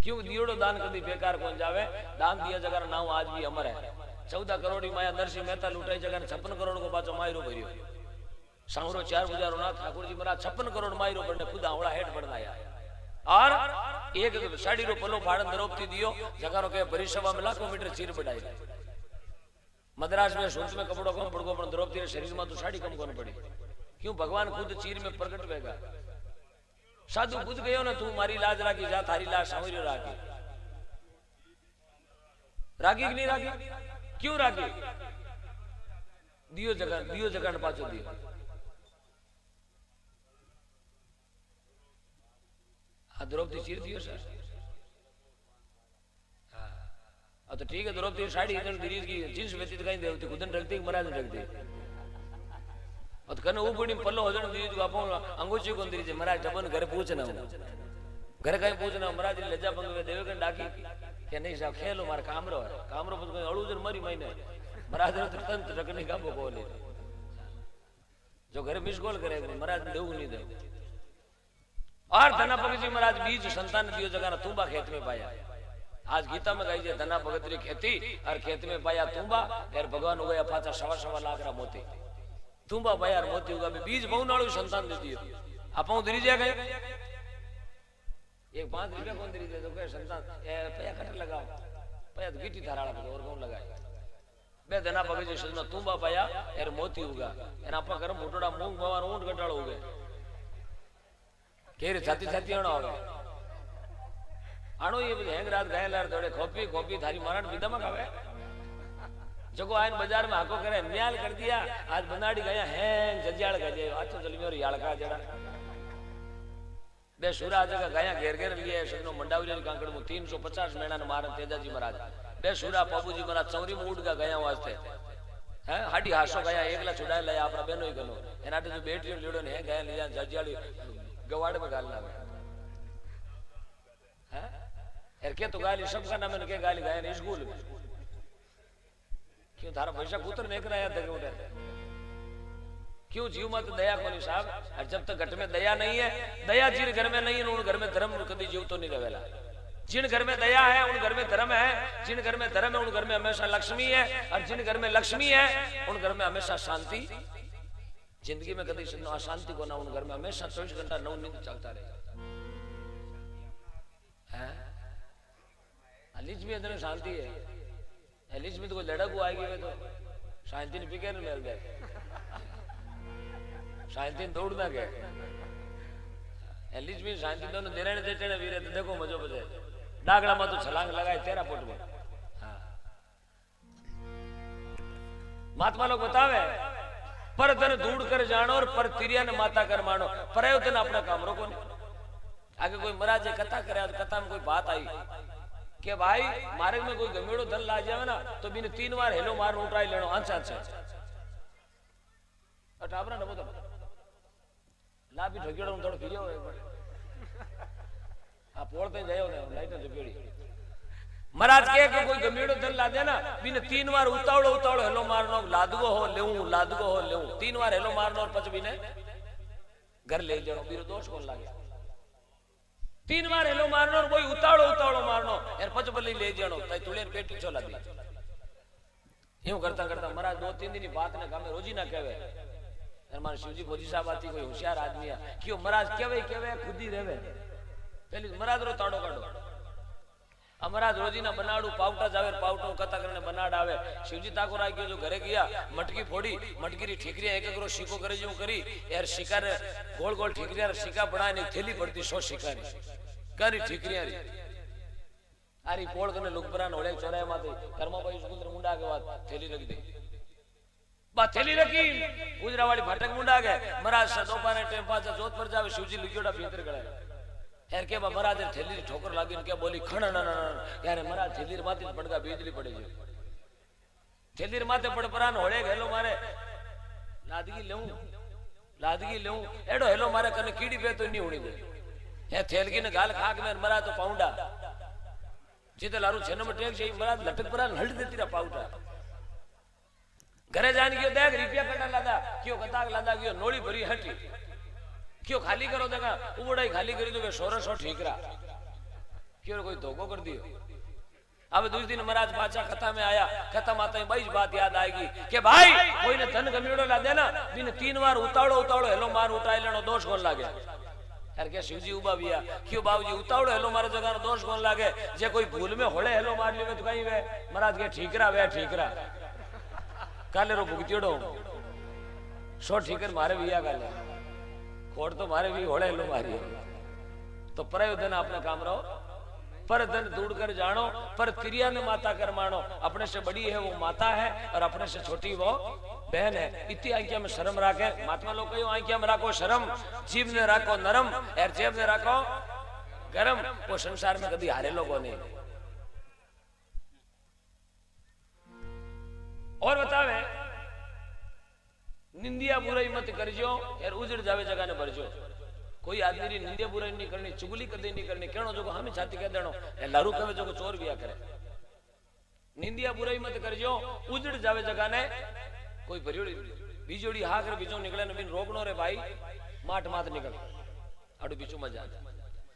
क्यों दियोड़ो दान कभी बेकार कौन जावे। दान दिया जगह नाम आज भी अमर है। 14 करोड़ माया नरसिंह मेहता लुटाई जगह 56 करोड़ को पाचो मायरो भरियो। सांवरो 4 बुझारो ना ठाकुर जी महाराज 56 करोड़ मायरो बनने खुद आवड़ा हेठ बढ़ाया। और एक साड़ी रो पलो फाड़न द्रौपदी दियो जगह के परिसभा में लाखों मीटर चीर बढ़ाई। मद्रास में सूट में कपड़ों कम पड़गो पर द्रौपदी शरीर में तो साड़ी कम कोन पड़ी। क्यों भगवान खुद चीर में प्रकट होगा। साधु बुझ गयो ना तू मारी लाज राखी जा थारी लाज सांवरियो राखी। राखी कि नहीं राखी? क्यों राखी? दियो जगह पाचो दियो। हाँ द्रौपदी चीर दियो सर। हाँ तो ठीक है द्रौपदी साड़ी इधर गिरीश की जींस वेती दिखाई देवती खुदन रखती महाराज ने रखती। और कने ऊपरी पल्लो हो जण दीदी को आपो अंगूठी कोन दीदी महाराज डबन घर पूछना घर कहीं पूछना महाराज लज्जा पंग में देवे कन डाकी के नहीं साहब खेलो मार कामरो है कामरो पुछ कोई अळू जन मरी महीने महाराज ने तंत रखने का बोले जो घर मिस कॉल करे महाराज ने देऊ नहीं दे। और धनापग जी महाराज बीज संतान दियो जगह तुम्बा खेत में पाया। आज गीता में कही धना भगत री खेती और खेत में पाया तुम्बा यार भगवान हो गया पाचा 1.25 लाख रा मोती तुम्बा पाया और मोती होगा बीज बहु नाड़ू संतान दे दियो। आप दरी जा गए एक 5 रुपया कौन दरी दे तो कहे संतान पैया कट लगाओ पैया तो गिट्टी थाराड़ा पे और कौन लगाए बे धना भगत जी सजना तुम्बा पाया यार मोती होगा एना आपा कर मोटोड़ा मूंग भवान ऊंट घटाड़ो हो गए केरे छाती छाती आनो हो आनो ये हेंग रात गाय लार दौड़े खोपी खोपी थारी मारण विदा में खावे जको आयन बाजार में हाको करे न्याल कर दिया आज बनाड़ी गया हैंग जज्जाल गजे अच्छा चल मेरी यालका जरा बे सूरा जगह गया घेर घेर लिए सनो मंडावली कांकड़ में 350 मेणा ने मारन तेजाजी महाराज बे सूरा बाबूजी महाराज चौरी में उड़ गया वास्ते हैं हाडी हासो गया एकला छुड़ाए लाया अपना बहनो ही गनो एनाटे जो बेटियो लेडो ने गया लिया जज्जाली गवाड़ में गाल लावे हैं यार के तो गाली सबका नाम के गाली गाया नहीं स्कूल में क्यों थारा पैसा पुत्र ने कराया था उठे क्यों जीव मत दया कोनी साहब और जब तक घट में दया नहीं है दया जिन घर में नहीं है उन घर में धर्म कभी जीव तो नहीं रहेला। जिन घर में दया है उन घर में धर्म है जिन घर में धर्म है उन घर में हमेशा लक्ष्मी है और जिन घर में लक्ष्मी है उन घर में हमेशा शांति। जिंदगी में कभी अशांति को ना उन घर में हमेशा 24 घंटा नौ नींद चलता रहेगा। अलीज में इतनी शांति है अलीज में तो कोई लड़क को आएगी तो शांति ने पिके न मिल गए शांति दौड़ना के एलिज में शांति दोनों देने देते ने वीरे तो देखो मजो बजे डागड़ा में तो छलांग लगाए 13 फुट में। हाँ महात्मा लोग बतावे पर धन ढूंढ कर जानो और पर तिरिया ने माता कर मानो प्रयोजन अपना काम रोको नहीं। आगे कोई महाराज कथा करे कथा में कोई बात आई कि भाई मार्ग में कोई गमेड़ो धन ला जावे ना तो बिन 3 बार हेलो मार उठाई लेनो आंचा अठाबरा न बोतो ला भी ठगेड़ो थोड़ो फिरियो आ पोळते जायो ने लाइट जपेड़ी महाराज के कोई गमेड़ो धन ला दे ना बिन 3 बार उतावड़ो हेलो मारनो लादगो हो लेऊ 3 बार हेलो मारनो और पछ बिने घर ले जानो बिरो दोष कोन लागे 3 बार हेलो मारनो और कोई उतावड़ो मारनो यार पछ बली ले जानो तई तुले पेटी छोला दी यूं करता महाराज 2-3 दिन की बात ने गामे रोजी ना कहवे हमारे शिवजी भोजी साहब आती कोई होशियार आदमी है क्यों महाराज केवे खुद ही रहवे पहले महाराज रो ताड़ो काढो महाराज रोजी ना बनाड़ू पावटा जावे पावटो कथा करने बनाड़ आवे शिवजी ठाकुर आई जो घरे गया मटकी फोड़ी मटकी री ठीकरिया एक रो शिको करे जो करी यार शिकार गोल गोल ठीकरिया शिका बनाए ने थैली पड़ती 100 शिका री करी ठीकरिया री आरी पोळ कने लुकपरान होळे चोराय माथे कर्मा भाई स्कूल मुंडा के बाद थैली रख दी बा थैली रखी गुजरा वाली फाटक मुंडा गए महाराज सा दोपहर टाइम पाछा जोत पर जावे शिवजी लिखियोड़ा भीतर गए यार के महाराज थैली ठोकर लागी ने क्या बोली खण न यार महाराज थैली माथे पड़गा बिजली पड़े जे थैली माथे पड़ परान होळे गेलो मारे लादगी लेऊ एडो हेलो मारे कने कीड़ी पे तो नहीं होनी दे ये थैलगी ने गाल खाक में मरा तो पाउंडा जीते लारू छे नंबर टेक से महाराज लटक परान हल्ट देती रा पाउटा घरे जान गयो देख रुपया कटा लादा क्यों कताक लादा गयो नोड़ी भरी हटी क्यों खाली करो देखा उबड़ाई खाली करी तो 1600 ठीकरा क्यों कोई धोखो कर दियो। अब दूसरे दिन महाराज पाचा कथा में आया, कथा माता बई बात याद आएगी कि भाई कोई ने धन गमेड़ो ला देना बिन 3 बार उतावड़ो उतावड़ो हेलो मार उठाई लेनो दोष कोन लागे। यार क्या शिवजी उबा बिया क्यों बाबूजी उतावड़ो हेलो मारे जगह दोष कोन लागे। जे कोई भूल में होड़े हेलो मार लियो तो कहीं वे महाराज के ठीकरा वे ठीकरा काले रो भुगतियोड़ो 100 ठीकर मारे बिया काले खोड़ तो मारे भी होड़े हेलो मारियो। तो प्रयोजन अपने काम रहो, पर धन दूर कर जानो, पर तिरिया ने माता कर मानो। अपने से बड़ी है वो माता है और अपने से छोटी वो बहन है। इतनी आंखिया में शर्म राखे। महात्मा लोग कहो आंखिया में राखो शर्म, जीव ने राखो नरम और जेब ने राखो गरम। वो संसार में कभी हारे लोगों ने। और बतावे निंदिया बुराई मत करजो यार उजड़ जावे जगह ने भरजो। कोई आदमी री निंदिया बुराई नहीं करनी, चुगली कदी नहीं करनी। कहनो जो हमें छाती कह देनो लारू कहे जो चोर बिया करे। निंदिया बुराई मत करजो उजड़ जावे जगह ने। कोई भरियोड़ी बीजोड़ी हा कर बीजो निकले न बिन रोकनो रे भाई माट मात निकल आडू बीचू मजा।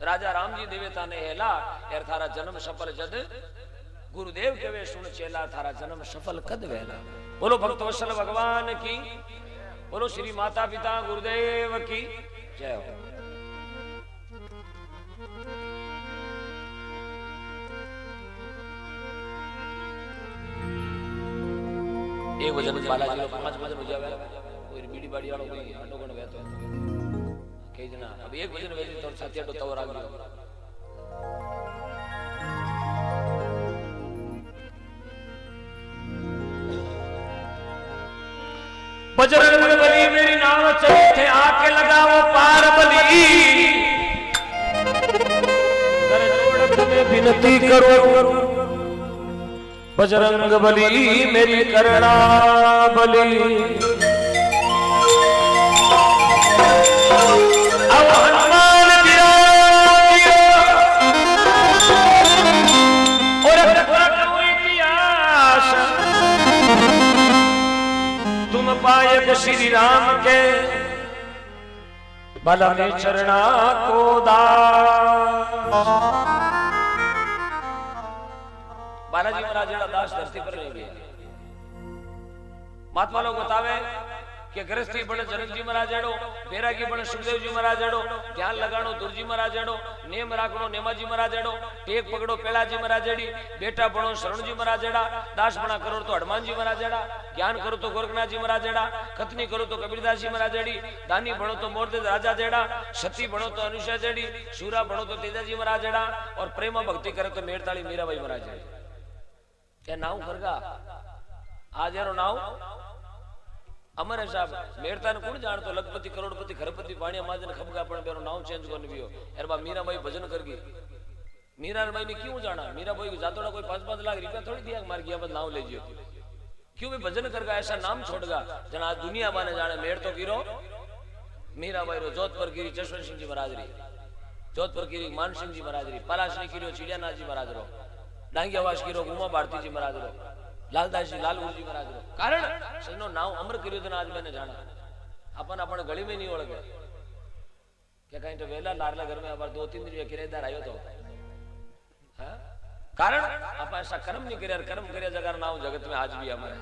राजा राम जी देवता ने हेला यार थारा जन्म सफल जद गुरुदेव कहे सुन चेला थारा जन्म सफल कद वेला। बोलो भक्त वत्सल भगवान की, बोलो श्री माता पिता गुरुदेव की जय हो। एक वजन बालाजी लोग 5 वजन हो जावे। कोई बीड़ी बाड़ी वालों कोई आडो गण वेतो कई जना अब 1 वजन वेजी तो साथी आडो तवर आ गयो। बजरंग बली मेरी नाव चली थे आके लगाओ पार बली। कर जोड़ तुम्हें विनती करो बजरंग बली मेरी करना बली। अब हनुमान तुम पाए श्री राम के भला में चरणा को दास। बालाजी महाराज दास धरती पर नहीं गया। महात्मा लोग बतावे कि गृहस्थी बड़े जनक जी महाराज एड़ो, बैरागी बड़े सुखदेव जी महाराज एड़ो, ध्यान लगानो दुर्जी महाराज एड़ो, नेम राखनो नेमाजी महाराज एड़ो, टेक पकड़ो पेलाजी महाराज एड़ी, बेटा बनो शरण जी महाराज एड़ा, दास बना करो तो हनुमान जी महाराज एड़ा, ज्ञान करो तो गोरखनाथ जी महाराज एड़ा, कथनी करो तो कबीरदास जी महाराज एड़ी, दानी बनो तो मोरदेव राजा जेड़ा, सती बनो तो अनुषा जेड़ी, सूरा बनो तो तेजाजी महाराज एड़ा, और प्रेम भक्ति करे तो मेड़ताली मीराबाई महाराज एड़ी। क्या नाव करगा आज यारो नाव अमर साहब मेड़ता ने कौन जान तो लखपति करोड़पति खरपति पाणिया महाजन खबगा पण बेरो नाव चेंज कोन बियो यार बा मीराबाई भजन करगी। मीराबाई ने क्यों जाना? मीराबाई जातोड़ा कोई 5-5 लाख रुपया थोड़ी दिया मार गया बस नाव ले जियो क्यों भी भजन करगा ऐसा नाम छोड़गा जना आज दुनिया बाने जाने। मेड़ तो गिरो मीराबाई रो जोधपुर गिरी जसवंत सिंह जी महाराज री, जोधपुर गिरी मान सिंह जी महाराज री, पलाशनी गिरो चिड़ियानाथ जी महाराज रो, डांगियावास गिरो उमा भारती जी महाराज रो, लालदास जी लालगुरु जी महाराज रो। कारण सजनो नाव अमर करियो तो आज मैंने जाना अपन अपन गली में नहीं ओळखे क्या कहीं तो वेला लारला घर में अबार 2-3 दिन किराएदार आयो तो हां कारण अपन ऐसा कर्म नहीं करे, कर्म करे जगह नाव जगत में आज भी अमर है।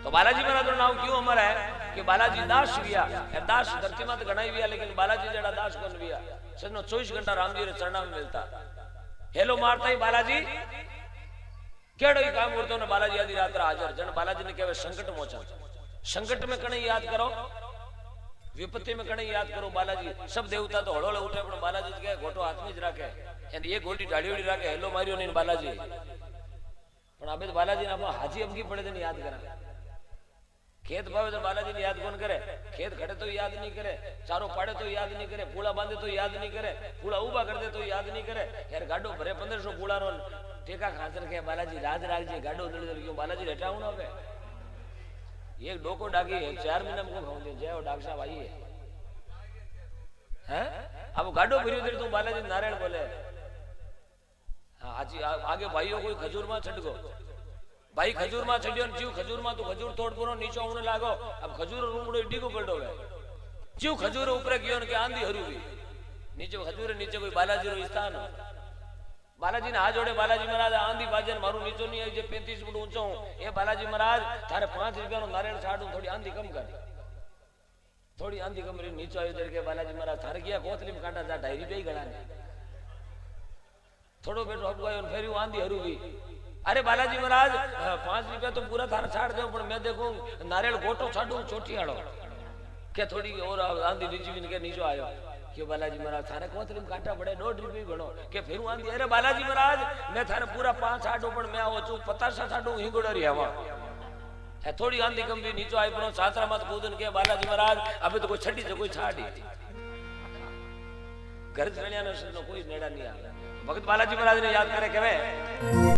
तो बालाजी महाराज रो नाव क्यों अमर है कि बालाजी दास विया दास धरती में तो गणाई विया लेकिन बालाजी जड़ा दास कोन विया। सजनो 24 घंटा राम जी रे चरणा में मिलता हेलो मारता ही बालाजी केड़ो ही काम करतो ने बालाजी आदि रात हाजर जन बालाजी ने कहे संकट मोचन। संकट में कणे याद करो, विपत्ति में कणे याद करो बालाजी। सब देवता तो हड़ोले उठे पण बालाजी के घोटो हाथ में ज राखे एंड ये गोटी ढाड़ीओड़ी राखे हेलो मारियो ने बालाजी पण अबे तो बालाजी ने आपा हाजी अबकी पड़े ने याद करा। खेत भावे तो बालाजी ने याद कौन करे? खेत खड़े तो याद नहीं करे, चारों पाड़े तो याद नहीं करे, पूला बांधे तो याद नहीं करे, पूला उबा कर दे तो याद नहीं करे। यार गाडो भरे 1500 पूला रो टेका खातर के बालाजी राज राखजे गाडो उधर क्यों बालाजी हटाऊ ना पे ये डोको डागी है 4 महीना में खाऊं दे जय डाक साहब आई है अब गाडो भरियो दे तो बालाजी नारायण बोले हां आज आगे भाईओ कोई खजूर में छटको भाई खजूर में छडियो जीव खजूर में तो खजूर तोड़ पुरो नीचे उणे लागो अब खजूर रूमड़ो डीगो पड़ो है जीव खजूर ऊपर गयो के आंधी हरू भी नीचे खजूर नीचे कोई बालाजी रो स्थान बालाजी ने हाथ जोड़े, बालाजी महाराज आंधी बाजे ने मारू नीचो नहीं आई जे 35 फुट ऊंचो हूं। ए बालाजी महाराज थारे 5 रुपया नो नारियल छाड़ू, थोड़ी आंधी कम कर, थोड़ी आंधी कम री। नीचो आयो जर के बालाजी महाराज थारे गया कोथली में काटा जा डायरी पे ही गड़ा ने थोड़ो बेटो अब गयो फेरी आंधी हरू गई। अरे बालाजी महाराज 5 रुपया तो पूरा थारा छाड़ दो, पर मैं देखूं नारियल गोटो छाड़ू चोटी आड़ो के थोड़ी और आंधी नीची भी के नीचो आयो के बालाजी महाराज थारे कोथली में काटा पड़े 1.5 रुपये गणो के फिर आंधी। अरे बालाजी महाराज मैं थारे पूरा 5 छाड़ू, पण मैं आवो छु 50 छाड़ू हिंगोड़ा री हवा है। थोड़ी आंधी कम भी नीचो आई पर सातरा मत कूदन के बालाजी महाराज अबे तो कोई छड़ी से कोई छाड़ी घर चलिया न कोई नेड़ा नहीं आवे। भगत बालाजी महाराज ने याद करे के